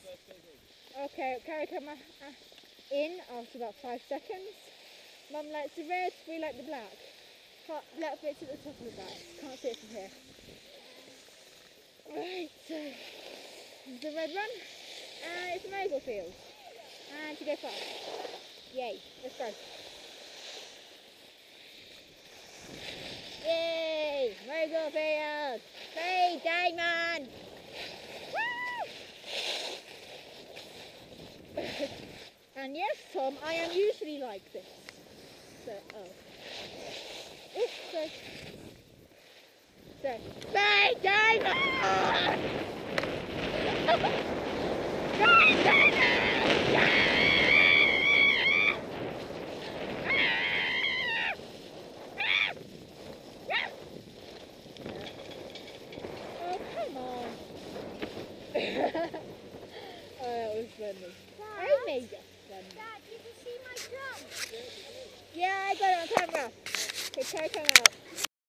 nice. Okay, carry camera in after about 5 seconds. Mum likes the red, we like the black. Black bits at the top of the back. Can't see it from here. Right, so this is the red one. And it's a mogul field. And to go fast. Yay, let's go. Yay, mogul field. Hey, Damon! And yes, Tom, I am usually like this. So, Hey, Damon! Hey, Damon! Oh, come on. Oh, that was funny. I made it funny. Dad, did you see my drum? Yeah, I got it on camera. Okay, come out.